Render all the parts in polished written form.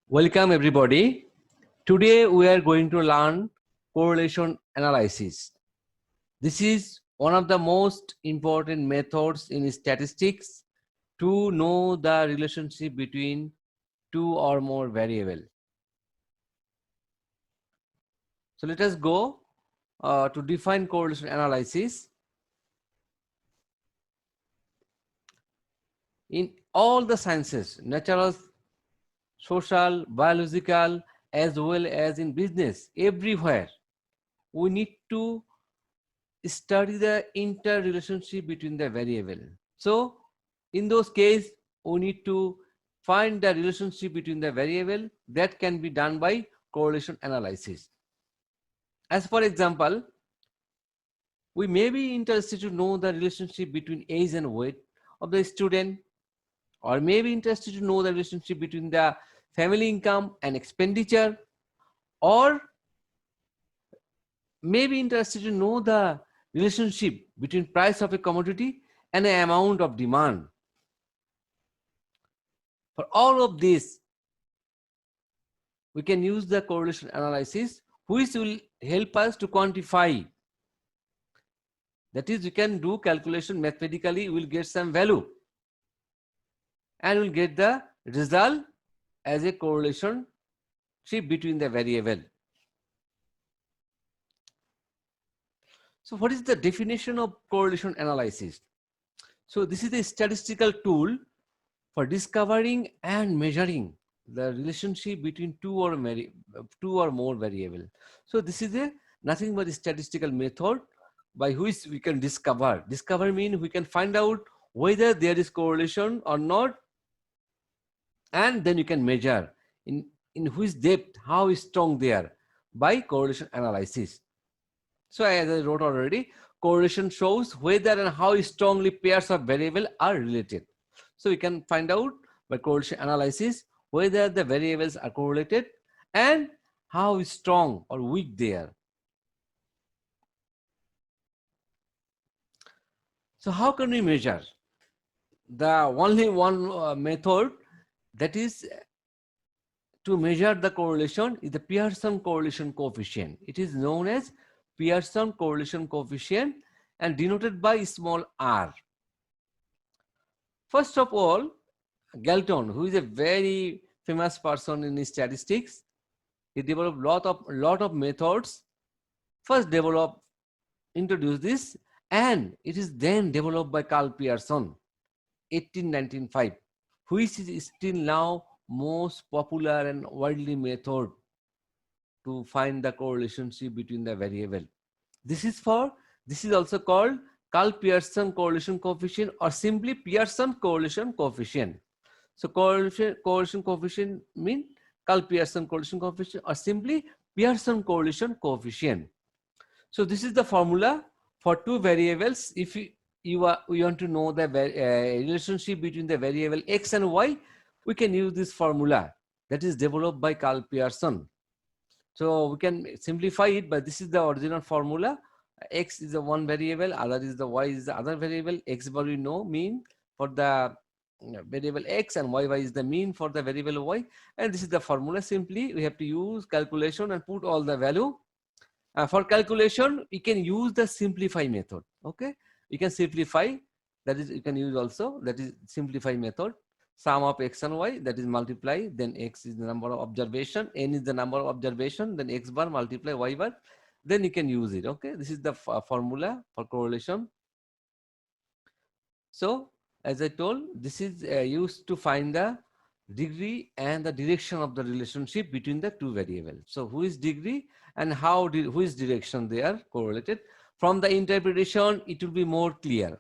Welcome everybody. Today we are going to learn correlation analysis. This is one of the most important methods in statistics to know the relationship between two or more variables. So let us go to define correlation analysis. In all the sciences, natural, social, biological, as well as in business, everywhere, we need to study the interrelationship between the variable. So in those cases, we need to find the relationship between the variable. That can be done by correlation analysis. As for example, we may be interested to know the relationship between age and weight of the student, or may be interested to know the relationship between the family income and expenditure, or may be interested to know the relationship between price of a commodity and the amount of demand. For all of this, we can use the correlation analysis, which will help us to quantify. That is, we can do calculation mathematically, we will get some value and we'll get the result as a correlation between the variable. So what is the definition of correlation analysis? So this is a statistical tool for discovering and measuring the relationship between two or more variables. So this is nothing but a statistical method by which we can discover. Discover means we can find out whether there is correlation or not, and then you can measure in which depth, how strong they are by correlation analysis. So as I wrote already, correlation shows whether and how strongly pairs of variables are related. So we can find out by correlation analysis whether the variables are correlated and how strong or weak they are. So how can we measure? The only one method that is to measure the correlation is the Pearson correlation coefficient. It is known as Pearson correlation coefficient and denoted by small r. First of all, Galton, who is a very famous person in statistics, he developed lot of methods. First introduced this, and it is then developed by Carl Pearson, 1895, which is still now most popular and widely method to find the correlation between the variable. This is also called Carl Pearson correlation coefficient or simply Pearson correlation coefficient. So correlation coefficient mean Carl Pearson correlation coefficient or simply Pearson correlation coefficient. So this is the formula for two variables. If we want to know the relationship between the variable x and y, we can use this formula that is developed by Carl Pearson. So we can simplify it, but this is the original formula. X is the one variable, other is the y is the other variable. X bar we know mean for the variable x, and y is the mean for the variable y. And this is the formula. Simply we have to use calculation and put all the value. For calculation, you can use the simplify method. Okay, you can simplify. That is, you can use also, that is simplify method. Sum of x and y, that is multiply, then x is the number of observation, n is the number of observation, then x bar multiply y bar, then you can use it. Okay, this is the formula for correlation. So as I told, this is used to find the degree and the direction of the relationship between the two variables. So who is degree and who is direction, they are correlated. From the interpretation, it will be more clear.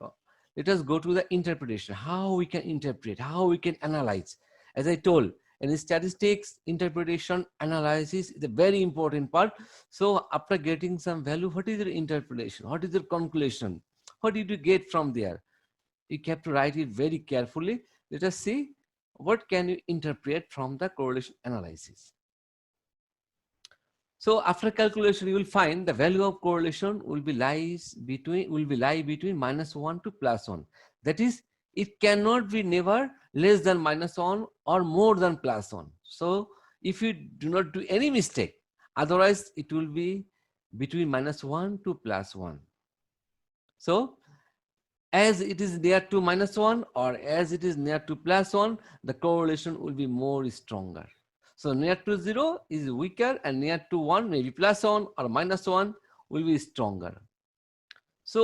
Let us go to the interpretation, how we can interpret, how we can analyze. As I told, in statistics, interpretation, analysis is a very important part. So after getting some value, what is your interpretation? What is your conclusion? What did you get from there? You have to write it very carefully. Let us see what can you interpret from the correlation analysis. So after calculation, you will find the value of correlation will lie between -1 to +1. That is, it cannot be never less than -1 or more than +1. So if you do not do any mistake. Otherwise, it will be between -1 to +1. So, as it is near to -1 or as it is near to +1, the correlation will be more stronger. So, near to 0 is weaker and near to 1, maybe +1 or -1 will be stronger. So,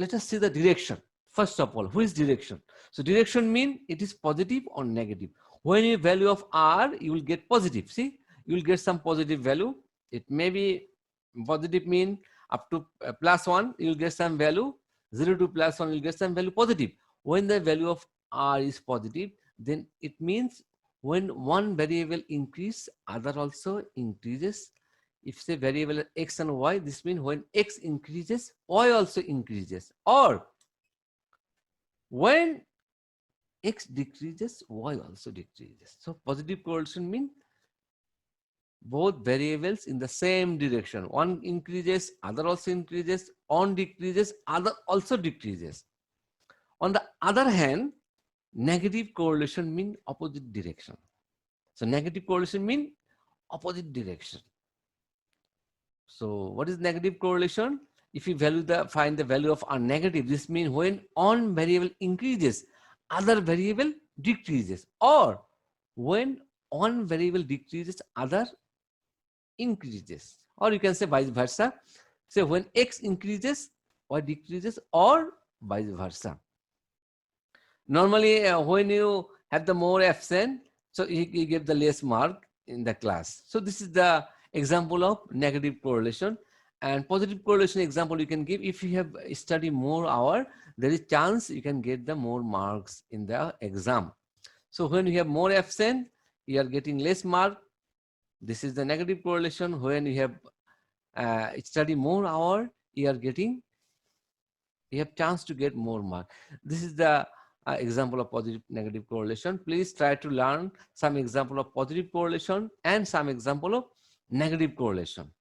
let us see the direction. First of all, which direction? So, direction means it is positive or negative. When you value of R, you will get positive. See, you will get some positive value. It may be positive mean up to +1, you will get some value. 0 to +1, you will get some value positive. When the value of R is positive, then it means when one variable increase, other also increases. If say variable X and Y, this means when X increases, Y also increases. Or when X decreases, Y also decreases. So positive correlation means both variables in the same direction. One increases, other also increases, one decreases, other also decreases. On the other hand, negative correlation means opposite direction. So negative correlation means opposite direction. So what is negative correlation? If you find the value of R negative, this means when one variable increases, other variable decreases. Or when one variable decreases, other increases. Or you can say vice versa. So when X increases, Y decreases, or vice versa. Normally, when you have the more absent, so you give the less mark in the class. So this is the example of negative correlation. And positive correlation example you can give if you have studied more hour, there is chance you can get the more marks in the exam. So when you have more absent, you are getting less mark. This is the negative correlation. When you have studied more hour, you have chance to get more mark. This is the example of positive negative correlation. Please try to learn some example of positive correlation and some example of negative correlation.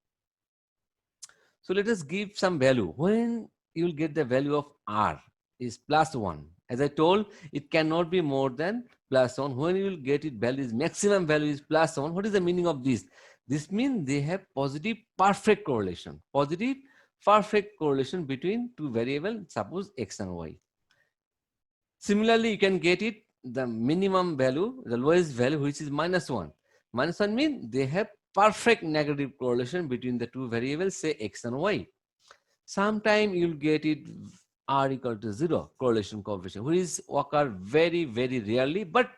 So let us give some value. When you will get the value of R is +1. As I told, it cannot be more than +1. When you will get it value is maximum value is +1. What is the meaning of this? This means they have positive perfect correlation. Positive perfect correlation between two variables, suppose X and Y. Similarly, you can get it the minimum value, the lowest value, which is -1. -1 means they have perfect negative correlation between the two variables, say X and Y. Sometime you'll get it R equal to 0 correlation coefficient, which is occur very, very rarely, but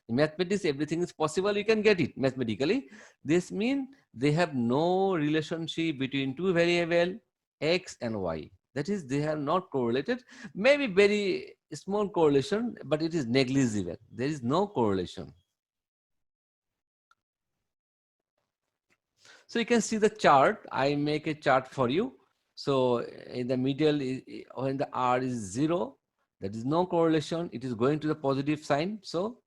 in mathematics, everything is possible. You can get it mathematically. This means they have no relationship between two variables, X and Y. That is, they are not correlated. Maybe very small correlation, but it is negligible. There is no correlation. So you can see the chart. I make a chart for you. So in the middle, when the R is 0, there is no correlation. It is going to the positive sign. So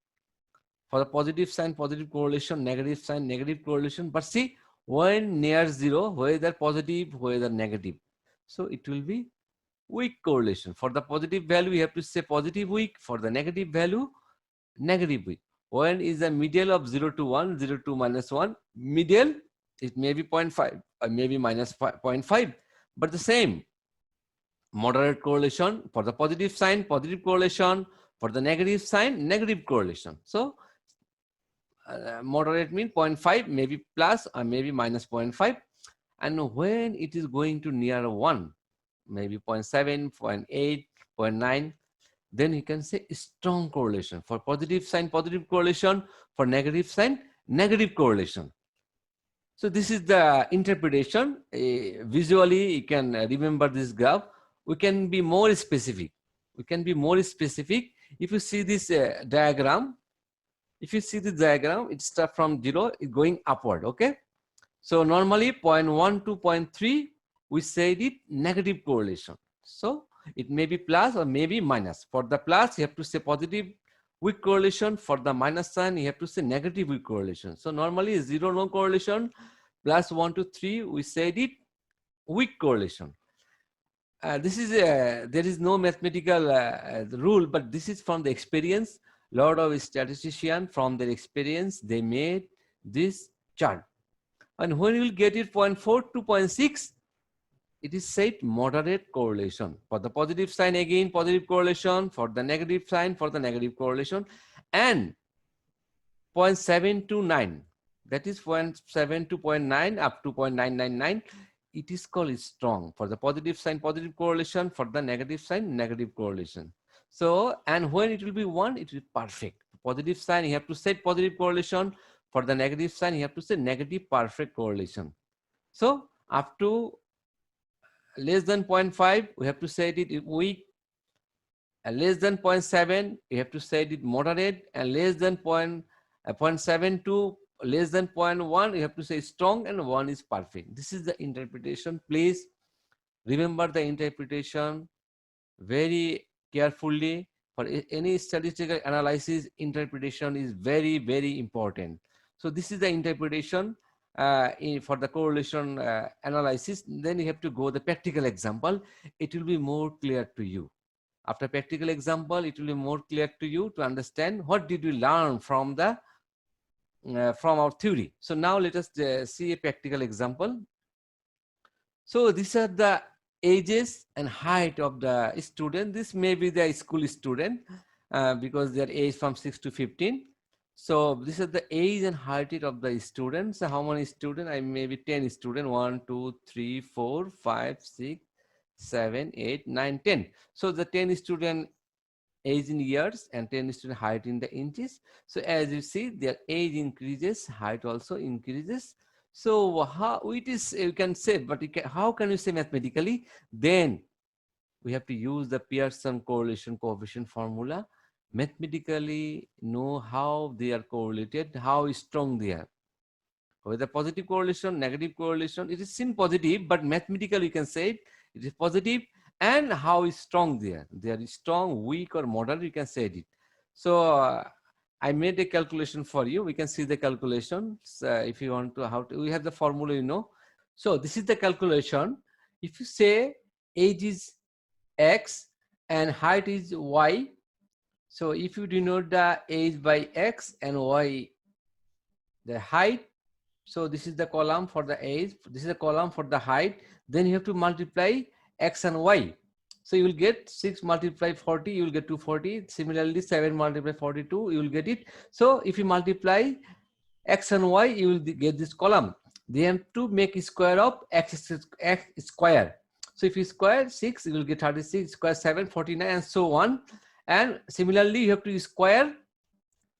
for the positive sign, positive correlation, negative sign, negative correlation. But see, when near 0, whether positive, whether negative. So it will be weak correlation. For the positive value, we have to say positive weak. For the negative value, negative weak. When is the middle of 0 to 1, 0 to -1, middle, it may be 0.5 or maybe -0.5, but the same. Moderate correlation for the positive sign, positive correlation. For the negative sign, negative correlation. So moderate means 0.5, maybe plus or maybe -0.5. And when it is going to near 1, maybe 0.7, 0.8, 0.9, then you can say strong correlation. For positive sign, positive correlation. For negative sign, negative correlation. So this is the interpretation. Visually, you can remember this graph. We can be more specific. We can be more specific. If you see this diagram, if you see the diagram, it starts from 0, it's going upward, okay? So normally 0.1 to 0.3, we said it negative correlation. So it may be plus or maybe minus. For the plus, you have to say positive weak correlation. For the minus sign, you have to say negative weak correlation. So normally 0, no correlation. Plus 1 to 3, we said it weak correlation. This is there is no mathematical rule, but this is from the experience. lot of statisticians from their experience, they made this chart. And when you will get it 0.4 to 0.6, it is said moderate correlation. For the positive sign, again, positive correlation. For the negative sign, for the negative correlation. And 0.7 to 9, that is 0.7 to 0.9 up to 0.999, it is called strong. For the positive sign, positive correlation. For the negative sign, negative correlation. So, and when it will be 1, it will be perfect. Positive sign, you have to set positive correlation. For the negative sign, you have to say negative perfect correlation. So up to less than 0.5, we have to set it weak. And less than 0.7, you have to set it moderate. And less than 0.7 to less than 0.1, you have to say strong, and 1 is perfect. This is the interpretation. Please remember the interpretation very carefully. For any statistical analysis, interpretation is very, very important. So this is the interpretation for the correlation analysis. Then you have to go the practical example. It will be more clear to you. After practical example, it will be more clear to you to understand what did we learn from the from our theory. So now let us see a practical example. So these are the ages and height of the student. This may be the school student because their age from 6 to 15. So this is the age and height of the students. So how many students? I maybe 10 students. 1, 2, 3, 4, 5, 6, 7, 8, 9, 10. So the 10 student age in years and 10 student height in the inches. So as you see, their age increases, height also increases. So how it is, you can say, but how can you say mathematically? Then we have to use the Pearson correlation coefficient formula. Mathematically know how they are correlated, how strong they are. Whether positive correlation, negative correlation, it is seen positive, but mathematically you can say it is positive, and how strong they are. They are strong, weak, or moderate, you can say it. So I made a calculation for you. We can see the calculations if you want to, how to, we have the formula, you know. So this is the calculation. If you say age is X and height is Y, so if you denote the age by X and Y, the height, so this is the column for the age, this is the column for the height, then you have to multiply X and Y. So you will get 6 multiply 40, you will get 240. Similarly, 7 multiply 42, you will get it. So if you multiply X and Y, you will get this column. They have to make a square of X square. So if you square 6, you will get 36, square 7, 49, and so on. And similarly, you have to square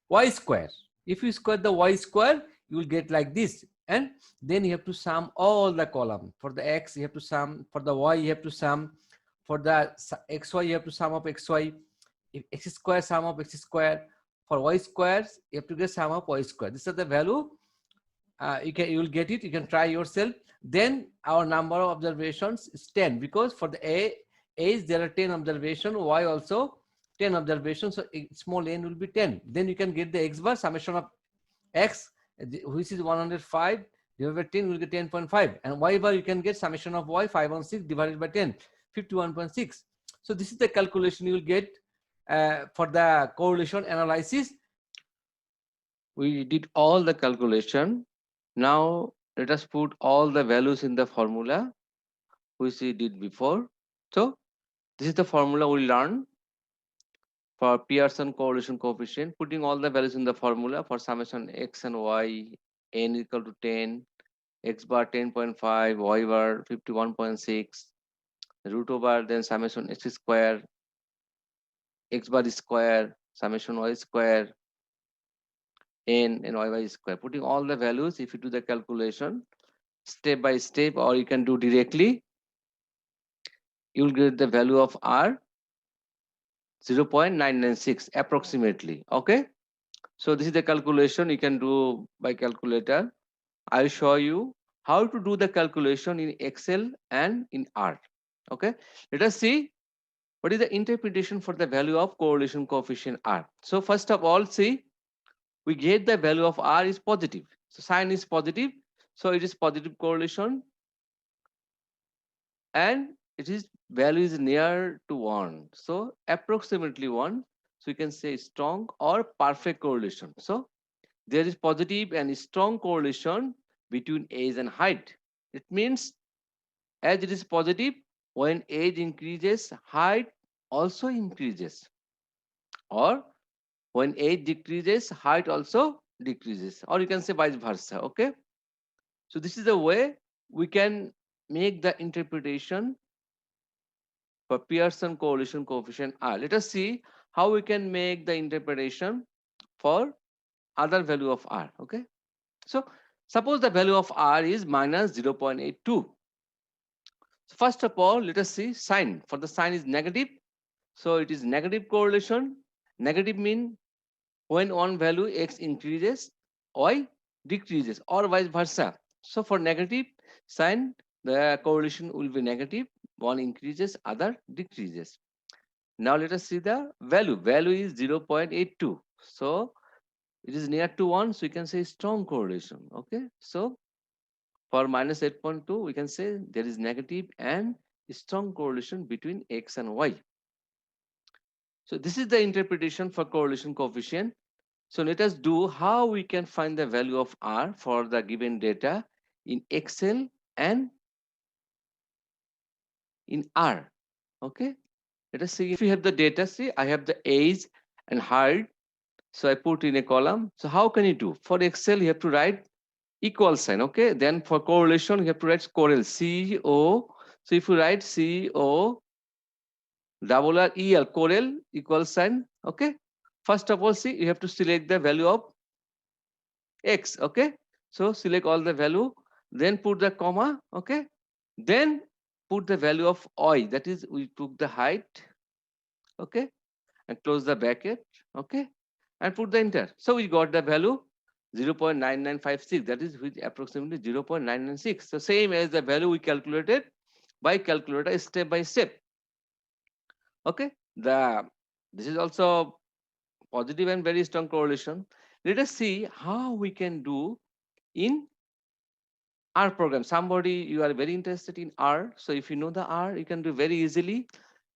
Y square. If you square the Y square, you will get like this. And then you have to sum all the column. For the X, you have to sum. For the Y, you have to sum. For the XY, you have to sum of XY. If X square, sum of X square. For Y squares, you have to get sum of Y square. This is the value. You will get it. You can try yourself. Then our number of observations is 10, because for the age there are 10 observations. Y also 10 observations. So small n will be 10. Then you can get the X bar, summation of X, which is 105 divided by 10, will get 10.5. And Y bar, you can get summation of Y, 516 divided by 10, 51.6. So this is the calculation you will get for the correlation analysis. We did all the calculation. Now let us put all the values in the formula which we did before. So this is the formula we learned for Pearson correlation coefficient, putting all the values in the formula for summation X and Y, n equal to 10, X bar 10.5, Y bar 51.6, root over then summation X square, X bar square, summation Y square, n and Y square. Putting all the values, if you do the calculation step by step, or you can do directly, you will get the value of R 0.996 approximately. Okay, so this is the calculation you can do by calculator. I'll show you how to do the calculation in Excel and in R. Okay, let us see what is the interpretation for the value of correlation coefficient R. So first of all, see, we get the value of R is positive. So sign is positive. So it is positive correlation, and it is value is near to 1. So approximately 1. So you can say strong or perfect correlation. So there is positive and strong correlation between age and height. It means as it is positive, when age increases, height also increases. Or when age decreases, height also decreases. Or you can say vice versa. Okay. So this is the way we can make the interpretation for Pearson correlation coefficient R. Let us see how we can make the interpretation for other value of R. Okay. So suppose the value of R is minus 0.82. So first of all, let us see sign. For the sign is negative. So it is negative correlation. Negative mean when one value X increases, Y decreases, or vice versa. So for negative sign, the correlation will be negative. One increases, other decreases. Now let us see the value. Value is 0.82. So it is near to 1. So you can say strong correlation. Okay. So for minus 8.2, we can say there is negative and strong correlation between X and Y. So this is the interpretation for correlation coefficient. So let us do how we can find the value of R for the given data in Excel and in R. Okay. Let us see if we have the data. See, I have the age and height. So I put in a column. So how can you do? For Excel, you have to write equal sign. Okay. Then for correlation, you have to write correl, CO. So if you write CO double R E L, correl equal sign. Okay. First of all, see, you have to select the value of X. Okay. So select all the value, then put the comma. Okay. Then put the value of Y. That is, we took the height. Okay. And close the bracket. Okay. And put the enter. So we got the value 0.9956. That is with approximately 0.996. So same as the value we calculated by calculator step by step. Okay. This is also positive and very strong correlation. Let us see how we can do in R program. Somebody, you are very interested in R. So if you know the R, you can do very easily.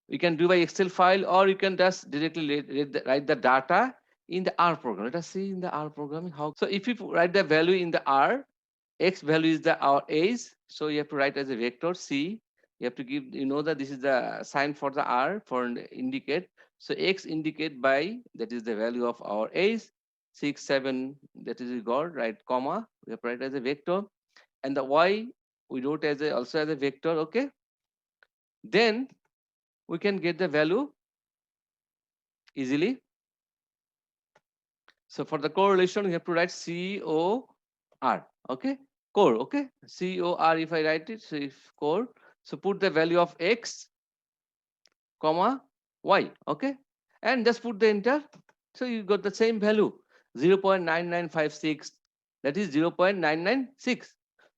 You can do by Excel file, or you can just directly write the data in the R program. Let us see in the R programming how. So if you write the value in the R, X value is the our age. So you have to write as a vector C. You have to give, you know that this is the sign for the R for indicate. So X indicate by, that is the value of our age, 6, 7, that is we got, right, comma. We have to write as a vector. And the Y we wrote as a also as a vector. Okay. Then we can get the value easily. So for the correlation, we have to write COR. Okay. Core. Okay. COR, if I write it, so if core, so put the value of X, comma, Y. Okay. And just put the enter. So you got the same value, 0.9956. That is 0.996.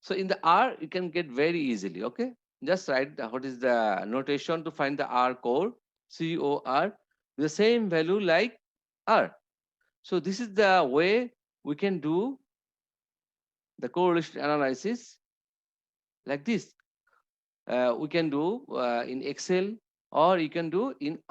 So in the R, you can get very easily. Okay. Just write what is the notation to find the R core, COR, the same value like R. So this is the way we can do the correlation analysis like this. We can do in Excel, or you can do in